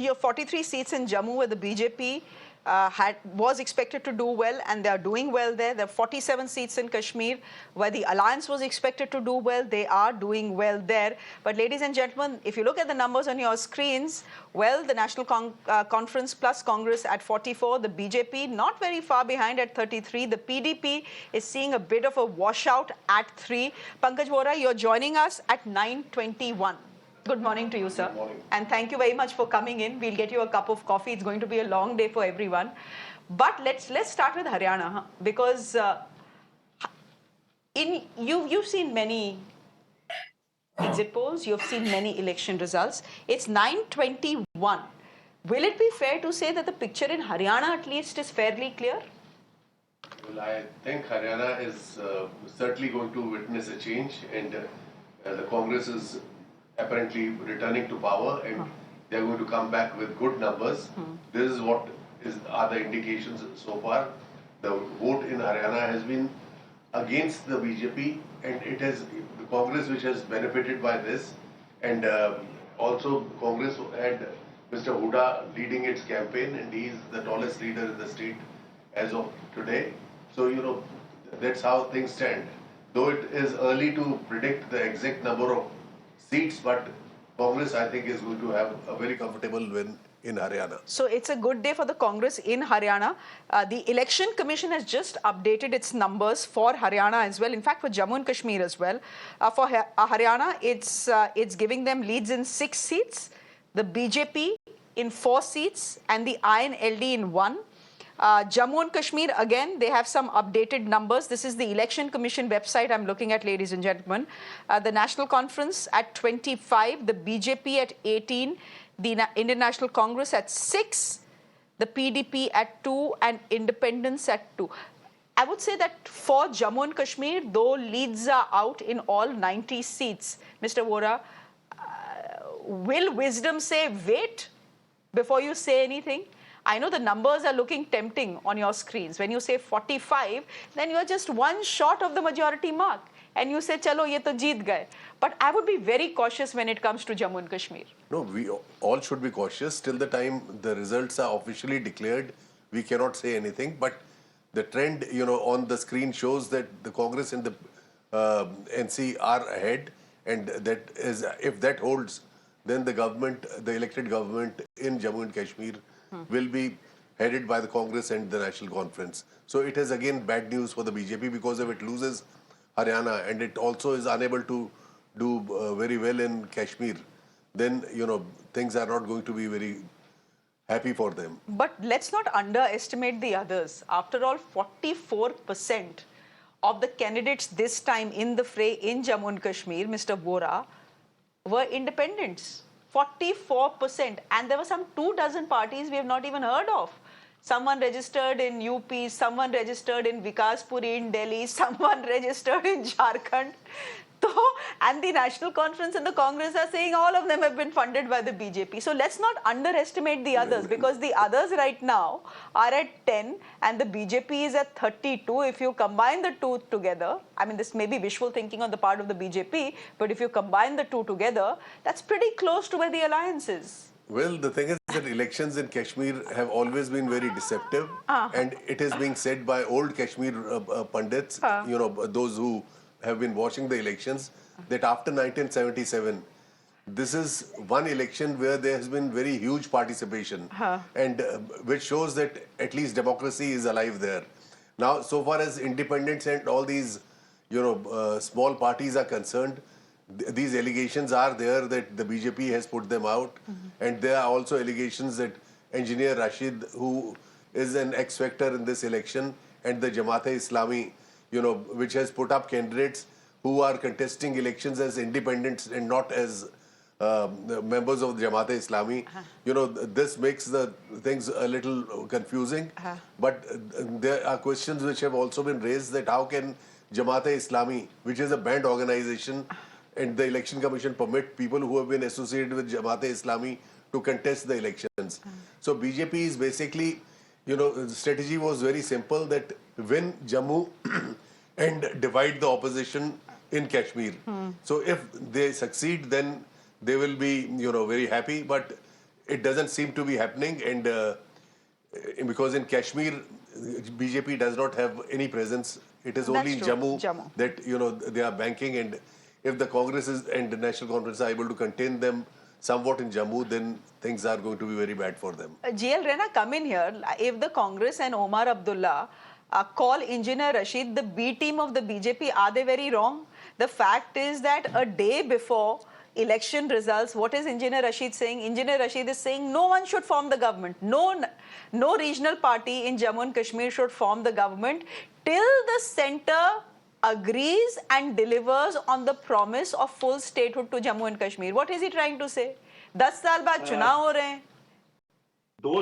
You have 43 seats in Jammu where the BJP was expected to do well, and they are doing well there. There are 47 seats in Kashmir where the alliance was expected to do well. They are doing well there. But ladies and gentlemen, if you look at the numbers on your screens, well, the National Conference plus Congress at 44, the BJP not very far behind at 33. The PDP is seeing a bit of a washout at 3. Pankaj Vora, you're joining us at 9:21. Good morning to you, sir. Good morning. And thank you very much for coming in. We'll get you a cup of coffee. It's going to be a long day for everyone. But let's start with Haryana, because you've seen many exit polls, you've seen many election results. It's 9:21. Will it be fair to say that the picture in Haryana at least is fairly clear? Well, I think Haryana is certainly going to witness a change, and the Congress is apparently returning to power, and they're going to come back with good numbers. This is what are the indications so far. The vote in Haryana has been against the BJP, and it has the Congress which has benefited by this, and also Congress had Mr. Huda leading its campaign, and he is the tallest leader in the state as of today. So, that's how things stand. Though it is early to predict the exact number of seats, but Congress, I think, is going to have a very comfortable win in Haryana. So it's a good day for the Congress in Haryana. The Election Commission has just updated its numbers for Haryana as well. In fact, for Jammu and Kashmir as well. For Haryana, it's giving them leads in 6 seats, the BJP in 4 seats, and the INLD in 1. Jammu and Kashmir, again, they have some updated numbers. This is the Election Commission website I'm looking at, ladies and gentlemen. The National Conference at 25, the BJP at 18, the Indian National Congress at 6, the PDP at 2, and Independence at 2. I would say that for Jammu and Kashmir, though leads are out in all 90 seats, Mr. Vora, will wisdom say wait before you say anything? I know the numbers are looking tempting on your screens. When you say 45, then you're just one short of the majority mark. And you say, chalo, ye to jeet gaye. But I would be very cautious when it comes to Jammu and Kashmir. No, we all should be cautious. Till the time the results are officially declared, we cannot say anything. But the trend, on the screen shows that the Congress and the NC are ahead. And that is, if that holds, then the government, the elected government in Jammu and Kashmir will be headed by the Congress and the National Conference. So it is again bad news for the BJP, because if it loses Haryana and it also is unable to do very well in Kashmir, then, things are not going to be very happy for them. But let's not underestimate the others. After all, 44% of the candidates this time in the fray in Jammu and Kashmir, Mr. Vora, were independents. 44%. And there were some 24 parties we have not even heard of. Someone registered in UP, someone registered in Vikaspuri in Delhi, someone registered in Jharkhand. And the National Conference and the Congress are saying all of them have been funded by the BJP. So let's not underestimate the others, because the others right now are at 10 and the BJP is at 32. If you combine the two together, I mean, this may be wishful thinking on the part of the BJP, but if you combine the two together, that's pretty close to where the alliance is. Well, the thing is that elections in Kashmir have always been very deceptive, and it is being said by old Kashmir pundits, those who have been watching the elections, that after 1977, this is one election where there has been very huge participation, and which shows that at least democracy is alive there. Now, so far as independents and all these, small parties are concerned, these allegations are there that the BJP has put them out, and there are also allegations that Engineer Rashid, who is an X-factor in this election, and the Jamaat-e-Islami, which has put up candidates who are contesting elections as independents and not as members of the Jamaat-e-Islami. This makes the things a little confusing. But there are questions which have also been raised, that how can Jamaat-e-Islami, which is a banned organization, and the Election Commission permit people who have been associated with Jamaat-e-Islami to contest the elections. So BJP is basically, the strategy was very simple, that win Jammu and divide the opposition in Kashmir. So if they succeed, then they will be, very happy. But it doesn't seem to be happening, and because in Kashmir, BJP does not have any presence. It is only in That's true. Jammu Jammu. that they are banking, and if the Congress and the National Conference are able to contain them somewhat in Jammu, then things are going to be very bad for them. GL Rena, come in here. If the Congress and Omar Abdullah call Engineer Rashid the B team of the BJP, are they very wrong? The fact is that a day before election results, what is Engineer Rashid saying? Engineer Rashid is saying no one should form the government. No regional party in Jammu and Kashmir should form the government till the centre agrees and delivers on the promise of full statehood to Jammu and Kashmir. What is he trying to say? 10 साल बाद चुनाव हो रहे हैं.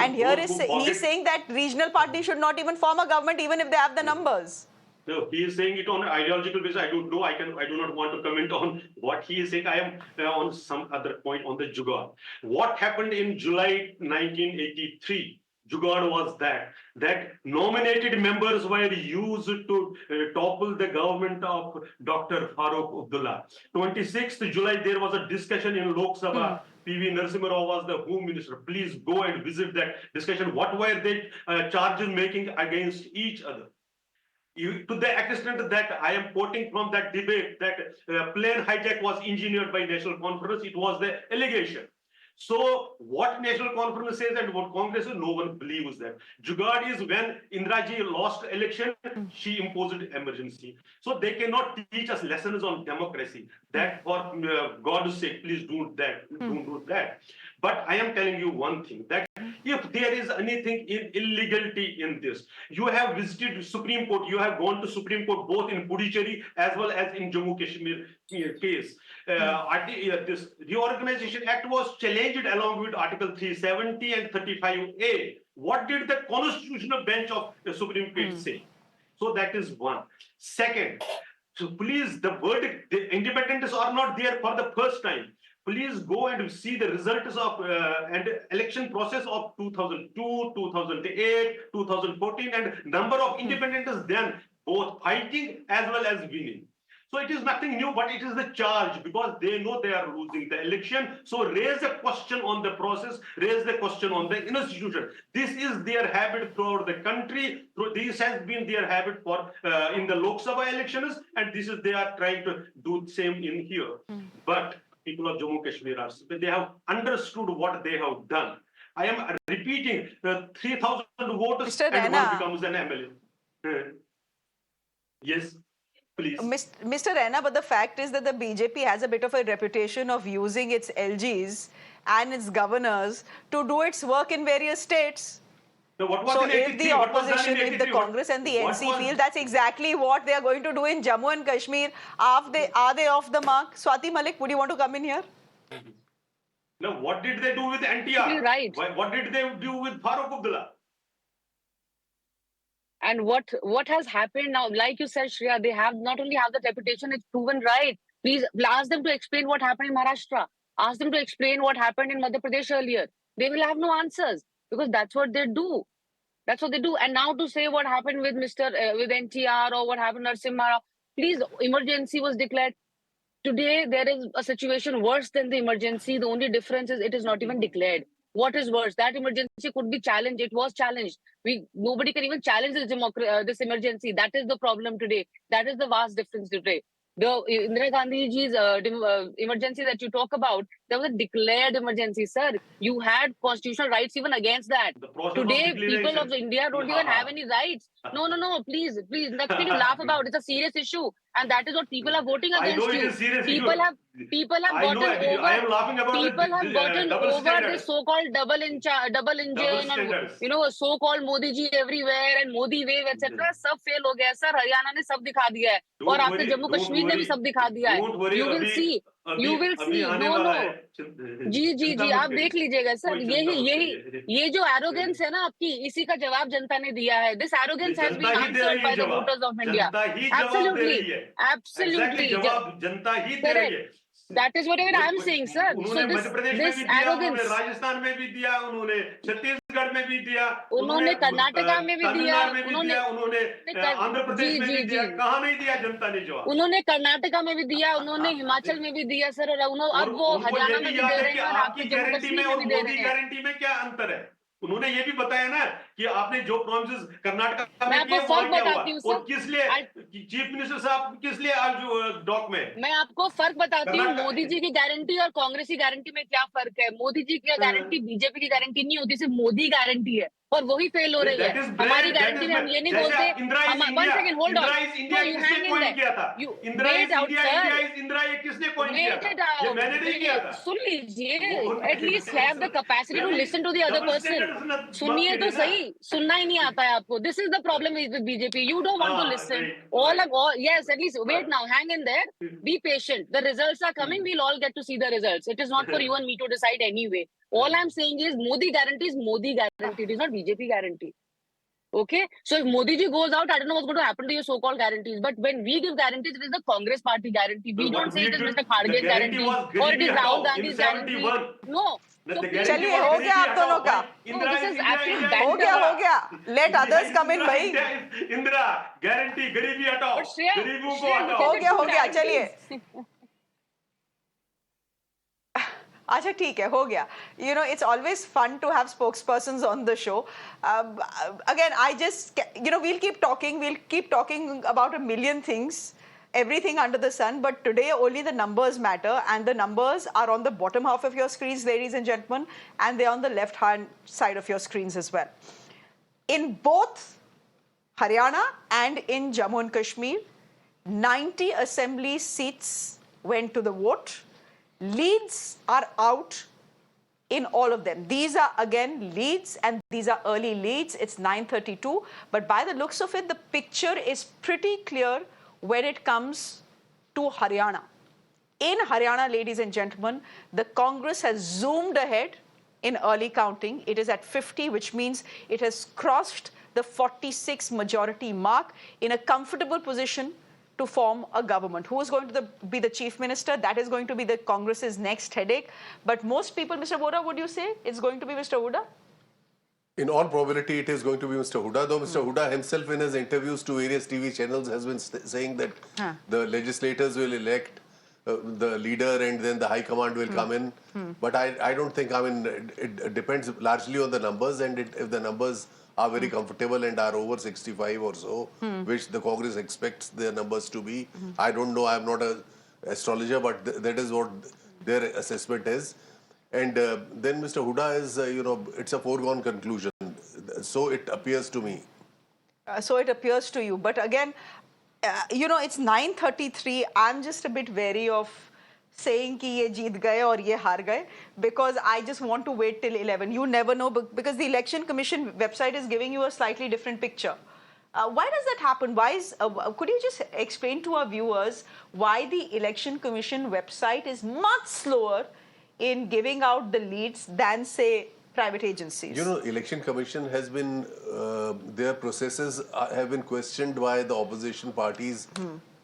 And here he's saying that regional parties should not even form a government even if they have the numbers. No, he is saying it on an ideological basis. I don't know. I do not want to comment on what he is saying. I am on some other point on the Jugaad. What happened in July 1983? Jugaad was that nominated members were used to topple the government of Dr. Farooq Abdullah. 26th July, there was a discussion in Lok Sabha. PV Narasimha Rao was the Home Minister. Please go and visit that discussion. What were they charges making against each other? To the extent that I am quoting from that debate that plane hijack was engineered by National Conference, it was the allegation. So what National Conference says and what Congress says, no one believes that. Jugaad is when Indira Ji lost election, she imposed emergency. So they cannot teach us lessons on democracy. That for God's sake, please don't do that. But I am telling you one thing, that if there is anything in illegality in this, you have visited Supreme Court, you have gone to Supreme Court both in Puducherry as well as in Jammu Kashmir case. This Reorganization Act was challenged along with Article 370 and 35A. What did the Constitutional Bench of the Supreme Court say? So that is one. Second, so please, the verdict, the independents are not there for the first time. Please go and see the results of and election process of 2002, 2008, 2014, and number of independents then both fighting as well as winning. So it is nothing new, but it is the charge because they know they are losing the election. So raise a question on the process, raise the question on the institution. This is their habit throughout the country. This has been their habit for in the Lok Sabha elections, and this is they are trying to do the same in here. But people of Jammu Kashmir are they have understood what they have done. I am repeating 3,000 voters Mr. and Rana. one becomes an MLA. Yes. Please. Mr. Rana, but the fact is that the BJP has a bit of a reputation of using its LGs and its governors to do its work in various states. So, what was So in if 83? the opposition, if the Congress and the NC feel that's exactly what they are going to do in Jammu and Kashmir, are they off the mark? Swati Malik, would you want to come in here? Now, what did they do with NTR? You're right. What did they do with Farooq Abdullah? And what has happened now, like you said, Shreya, they have not only have the reputation, it's proven right. Please ask them to explain what happened in Maharashtra. Ask them to explain what happened in Madhya Pradesh earlier. They will have no answers because that's what they do. That's what they do. And now to say what happened with with NTR or what happened to Narasimha Rao, please, emergency was declared. Today, there is a situation worse than the emergency. The only difference is it is not even declared. What is worse? That emergency could be challenged. It was challenged. Nobody can even challenge this emergency. That is the problem today. That is the vast difference today. The Indira Gandhiji's emergency that you talk about, there was a declared emergency, sir. You had constitutional rights even against that. Today, people of India don't even have any rights. No, please, nothing to laugh about. It's a serious issue, and that is what people are voting against. I know it is serious people issue. have gotten over. I am laughing about People have gotten over this so-called double engine, and so-called Modi ji everywhere and Modi wave, etc. सब fail हो गया, sir. Haryana ने सब दिखा दिया है, और आपने जम्मू कश्मीर ने भी सब दिखा दिया है. You will see. You will see. No. जी आप देख लीजिएगा सर. ये जो arrogance है ना आपकी, इसी का जवाब जनता ने दिया है. This arrogance has been answered by the voters of India. Absolutely. जवाब जनता ही दे रही है. That is what even I am saying, sir. So उन्होंने मध्य प्रदेश में this भी दिया, उन्होंने arrogance. राजस्थान में भी दिया, उन्होंने छत्तीसगढ़ में भी दिया, उन्होंने कर्नाटका में भी दिया, तमिलनाडु में भी दिया, उन्होंने आंध्र प्रदेश में भी दिया, कहाँ नहीं दिया जनता ने जवाब? उन्होंने कर्नाटका में भी दिया, उन्होंने हिमाचल में भी दिया सर, और अब वो उनको ये हरियाणा भी में भी याद दे है रहे कि हैं और आपकी आपके जम्मू गारंटी में कश्मीर में और भी दे मोदी रहे हैं। गारंटी में क्या अंतर है? उन्होंने ये भी बताया ना कि आपने जो प्रॉमिसेस कर्नाटका मैं में आपको किए वहां फर्क क्या हुआ बताती हूँ और सर। किस लिए चीफ मिनिस्टर साहब किस लिए आज डॉक में? मैं आपको फर्क बताती हूँ, कर्नाटक- मोदी जी की गारंटी और कांग्रेस की गारंटी में क्या फर्क है। मोदी जी की गारंटी बीजेपी की गारंटी नहीं होती, सिर्फ मोदी गारंटी है और वही फेल हो रही है। That is हमारी bread, that गारंटी is में हम bread. ये नहीं जैसे बोलते। आप Indira is one India, second, hold Indira on. Is India you किसने हैंग इन कॉइन किया देयर, था? You Indira wait is out India, sir, India is Indira, ये किसने कॉइन किया वेट था? इट ये आउट। मैंने नहीं किया था। सुन लीजिए, at least have the capacity to listen to the other person. सुनिए तो सही, सुनना ही नहीं आता है आपको। This is the problem with BJP, you don't want to listen. Right. Yes, at least wait now, hang in there, be patient. The results are coming, we'll all get to see the results. It is not for you and me to decide anyway. All I'm saying is Modi guarantee is Modi guarantee, it is not BJP guarantee. Okay, so if Modi ji goes out, I don't know what's going to happen to your so-called guarantees. But when we give guarantees, it is the Congress party guarantee. We don't say it is Mr. Kharge's guarantee or it is Rahul Gandhi's guarantee. No. So please, चलिए, हो गया आप दोनों का। no, this is absolute हो गया let others come in भाई। Indira guarantee, गरीबी हटाओ, But Shreya, गरीबों को Shreya, हटाओ। हो गया guarantees. चलिए। अच्छा ठीक है, हो गया। You know, it's always fun to have spokespersons on the show. Again, I just, you know, we'll keep talking about a million things, everything under the sun, but today only the numbers matter, and the numbers are on the bottom half of your screens, ladies and gentlemen, and they're on the left-hand side of your screens as well. In both Haryana and in Jammu and Kashmir, 90 assembly seats went to the vote. Leads are out in all of them. These are again leads, and these are early leads. It's 9:32, but by the looks of it, the picture is pretty clear when it comes to Haryana. In Haryana, ladies and gentlemen, the Congress has zoomed ahead in early counting. It is at 50, which means it has crossed the 46 majority mark in a comfortable position to form a government. Who is going to be the chief minister? That is going to be the Congress's next headache. But most people, Mr. Voda, would you say it's going to be Mr. Huda? In all probability, it is going to be Mr. Huda, though Mr. Huda himself in his interviews to various TV channels has been saying that the legislators will elect the leader and then the high command will come in. But I don't think, I mean, it depends largely on the numbers, and if the numbers are very comfortable and are over 65 or so, which the Congress expects their numbers to be. I don't know, I'm not an astrologer, but that is what their assessment is. And then Mr. Huda is, you know, it's a foregone conclusion. So it appears to me. So it appears to you. But again, you know, it's 9:33. I'm just a bit wary of saying कि ये जीत गए और ये हार गए, because I just want to wait till 11. You never know, because the Election Commission website is giving you a slightly different picture. Why does that happen? Why is, could you just explain to our viewers why the Election Commission website is much slower in giving out the leads than, say, private agencies? You know, Election Commission has been, their processes have been questioned by the opposition parties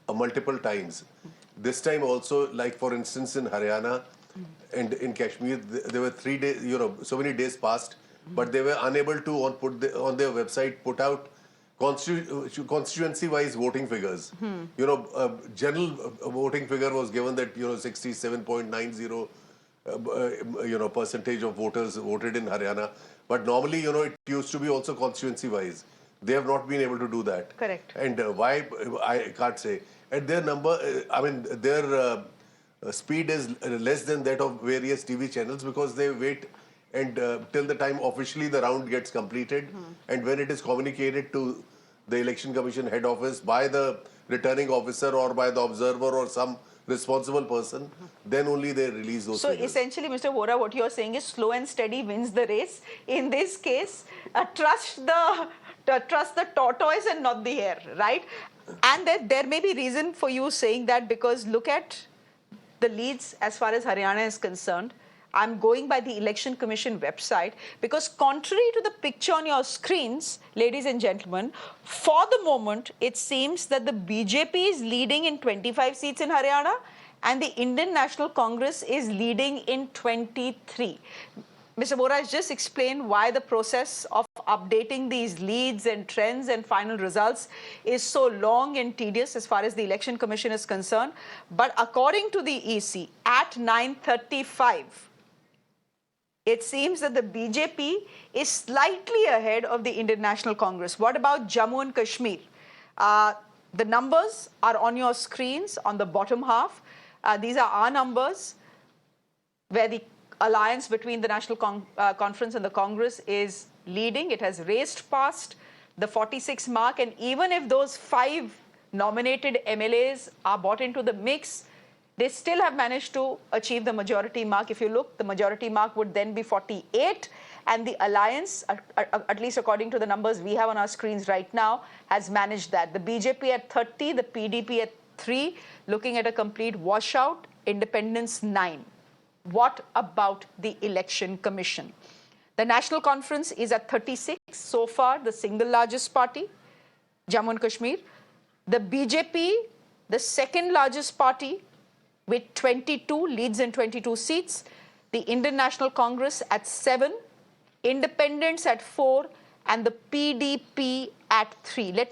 multiple times. This time also, like for instance in Haryana and in Kashmir, there were 3 days, you know, so many days passed, but they were unable to on their website put out constituency-wise voting figures. You know, general voting figure was given that, you know, 67.90 you know, percentage of voters voted in Haryana. But normally, you know, it used to be also constituency-wise. They have not been able to do that. Correct. And why, I can't say. And their number, I mean, their speed is less than that of various TV channels, because they wait and till the time officially the round gets completed. And when it is communicated to the Election Commission head office by the returning officer or by the observer or some responsible person, then only they release those So figures. essentially, Mr. Vora, what you're saying is slow and steady wins the race. In this case, trust the tortoise and not the hare, right? And there may be reason for you saying that, because look at the leads as far as Haryana is concerned. I'm going by the Election Commission website, because contrary to the picture on your screens, ladies and gentlemen, for the moment, it seems that the BJP is leading in 25 seats in Haryana and the Indian National Congress is leading in 23. Mr. Vora has just explained why the process of updating these leads and trends and final results is so long and tedious as far as the Election Commission is concerned. But according to the EC, at 9:35, it seems that the BJP is slightly ahead of the Indian National Congress. What about Jammu and Kashmir? The numbers are on your screens on the bottom half. These are our numbers, where the alliance between the National Conference and the Congress is leading. It has raced past the 46 mark, and even if those 5 nominated MLAs are brought into the mix, they still have managed to achieve the majority mark. If you look, the majority mark would then be 48, and the alliance, at least according to the numbers we have on our screens right now, has managed that. The BJP at 30, the PDP at 3, looking at a complete washout, independence 9. What about the Election Commission? The National Conference is at 36, so far the single largest party, Jammu and Kashmir. The BJP, the second largest party, with 22, leads in 22 seats. The Indian National Congress at 7, Independents at 4, and the PDP at 3. Let me